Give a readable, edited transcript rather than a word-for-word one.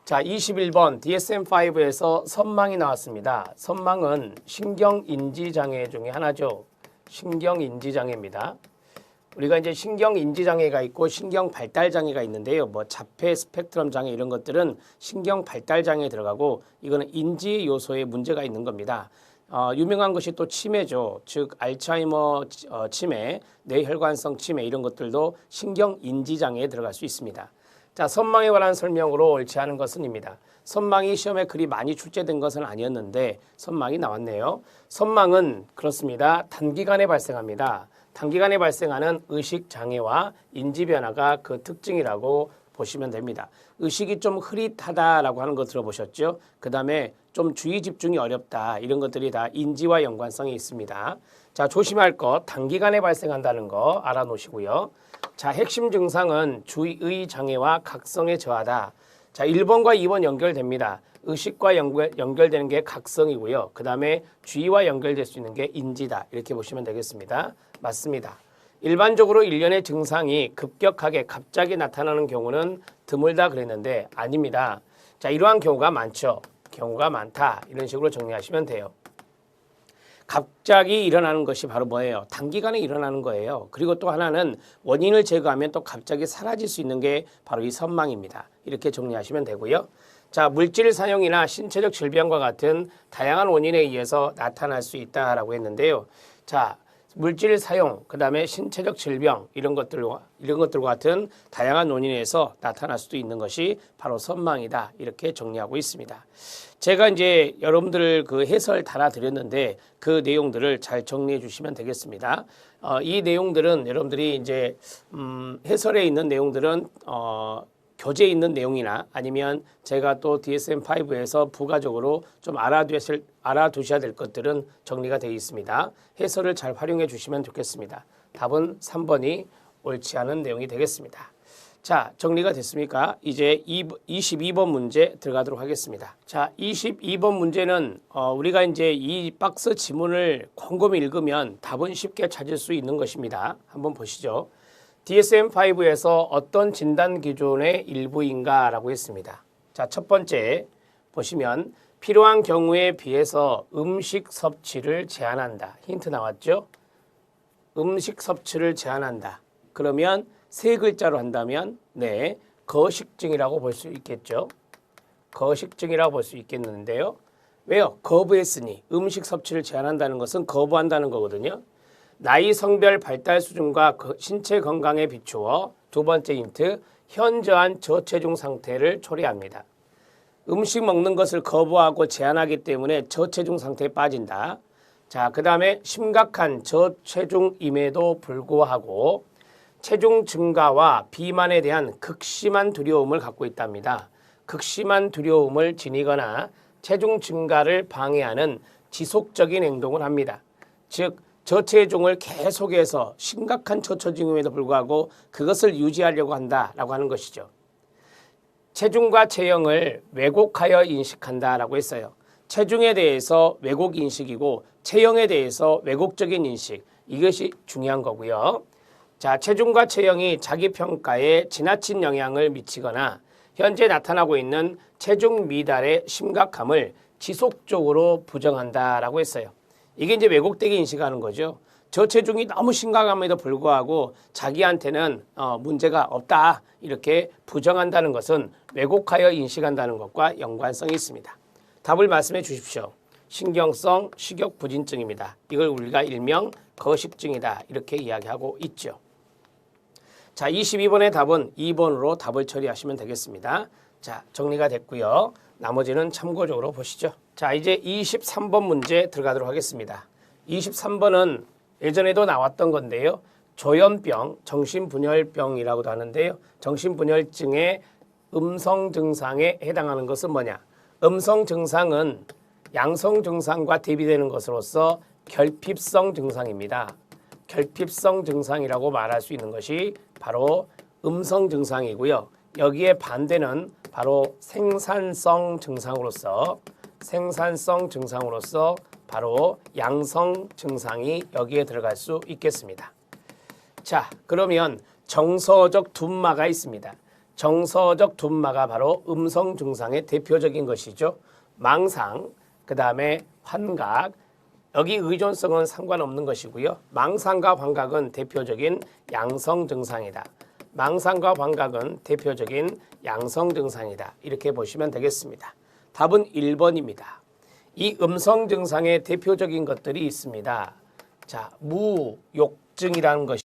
자, 21번 DSM-5에서 선망이 나왔습니다. 선망은 신경인지장애 중에 하나죠. 신경인지장애입니다. 우리가 이제 신경인지장애가 있고 신경발달장애가 있는데요. 뭐 자폐 스펙트럼 장애 이런 것들은 신경발달장애에 들어가고 이거는 인지 요소에 문제가 있는 겁니다. 유명한 것이 또 치매죠. 즉 알츠하이머 치매, 뇌혈관성 치매 이런 것들도 신경인지장애에 들어갈 수 있습니다. 자, 선망에 관한 설명으로 옳지 않은 것은입니다. 선망이 시험에 그리 많이 출제된 것은 아니었는데 선망이 나왔네요. 선망은 그렇습니다. 단기간에 발생합니다. 단기간에 발생하는 의식장애와 인지변화가 그 특징이라고 보시면 됩니다. 의식이 좀 흐릿하다라고 하는 거 들어보셨죠? 그 다음에 좀 주의 집중이 어렵다. 이런 것들이 다 인지와 연관성이 있습니다. 자, 조심할 것 단기간에 발생한다는 거 알아놓으시고요. 자, 핵심 증상은 주의 장애와 각성의 저하다. 자, 1번과 2번 연결됩니다. 의식과 연결되는 게 각성이고요. 그 다음에 주의와 연결될 수 있는 게 인지다. 이렇게 보시면 되겠습니다. 맞습니다. 일반적으로 일련의 증상이 급격하게 갑자기 나타나는 경우는 드물다 그랬는데 아닙니다. 자, 이러한 경우가 많죠. 경우가 많다. 이런 식으로 정리하시면 돼요. 갑자기 일어나는 것이 바로 뭐예요? 단기간에 일어나는 거예요. 그리고 또 하나는 원인을 제거하면 또 갑자기 사라질 수 있는 게 바로 이 선망입니다. 이렇게 정리하시면 되고요. 자, 물질 사용이나 신체적 질병과 같은 다양한 원인에 의해서 나타날 수 있다라고 했는데요. 자, 물질 사용, 그 다음에 신체적 질병 이런 것들과 같은 다양한 원인에서 나타날 수도 있는 것이 바로 선망이다. 이렇게 정리하고 있습니다. 제가 이제 여러분들 그 해설 달아드렸는데 그 내용들을 잘 정리해 주시면 되겠습니다. 이 내용들은 여러분들이 이제 해설에 있는 내용들은 교재에 있는 내용이나 아니면 제가 또 DSM-5에서 부가적으로 좀 알아두셔야 될 것들은 정리가 되어 있습니다. 해설을 잘 활용해 주시면 좋겠습니다. 답은 3번이 옳지 않은 내용이 되겠습니다. 자, 정리가 됐습니까? 이제 22번 문제 들어가도록 하겠습니다. 자, 22번 문제는 우리가 이제 이 박스 지문을 곰곰이 읽으면 답은 쉽게 찾을 수 있는 것입니다. 한번 보시죠. DSM-5에서 어떤 진단 기준의 일부인가 라고 했습니다. 자, 첫 번째 보시면 필요한 경우에 비해서 음식 섭취를 제한한다. 힌트 나왔죠? 음식 섭취를 제한한다. 그러면 세 글자로 한다면 네, 거식증이라고 볼 수 있겠죠. 거식증이라고 볼 수 있겠는데요. 왜요? 거부했으니 음식 섭취를 제한한다는 것은 거부한다는 거거든요. 나이, 성별, 발달 수준과 신체 건강에 비추어 두 번째 힌트, 현저한 저체중 상태를 초래합니다. 음식 먹는 것을 거부하고 제한하기 때문에 저체중 상태에 빠진다. 자, 그 다음에 심각한 저체중임에도 불구하고 체중 증가와 비만에 대한 극심한 두려움을 갖고 있답니다. 극심한 두려움을 지니거나 체중 증가를 방해하는 지속적인 행동을 합니다. 즉 저체중을 계속해서 심각한 저체중임에도 불구하고 그것을 유지하려고 한다라고 하는 것이죠. 체중과 체형을 왜곡하여 인식한다라고 했어요. 체중에 대해서 왜곡 인식이고 체형에 대해서 왜곡적인 인식, 이것이 중요한 거고요. 자, 체중과 체형이 자기 평가에 지나친 영향을 미치거나 현재 나타나고 있는 체중 미달의 심각함을 지속적으로 부정한다라고 했어요. 이게 이제 왜곡되게 인식하는 거죠. 저체중이 너무 심각함에도 불구하고 자기한테는 문제가 없다 이렇게 부정한다는 것은 왜곡하여 인식한다는 것과 연관성이 있습니다. 답을 말씀해 주십시오. 신경성 식욕부진증입니다. 이걸 우리가 일명 거식증이다 이렇게 이야기하고 있죠. 자, 22번의 답은 2번으로 답을 처리하시면 되겠습니다. 자, 정리가 됐고요. 나머지는 참고적으로 보시죠. 자, 이제 23번 문제 들어가도록 하겠습니다. 23번은 예전에도 나왔던 건데요. 조현병, 정신분열병이라고도 하는데요. 정신분열증의 음성 증상에 해당하는 것은 뭐냐? 음성 증상은 양성 증상과 대비되는 것으로서 결핍성 증상입니다. 결핍성 증상이라고 말할 수 있는 것이 바로 음성 증상이고요. 여기에 반대는 바로 생산성 증상으로서 바로 양성 증상이 여기에 들어갈 수 있겠습니다. 자, 그러면 정서적 둔마가 있습니다. 정서적 둔마가 바로 음성 증상의 대표적인 것이죠. 망상, 그 다음에 환각, 여기 의존성은 상관없는 것이고요. 망상과 환각은 대표적인 양성 증상이다. 망상과 환각은 대표적인 양성 증상이다. 이렇게 보시면 되겠습니다. 답은 1번입니다. 이 음성 증상의 대표적인 것들이 있습니다. 자, 무욕증이라는 것이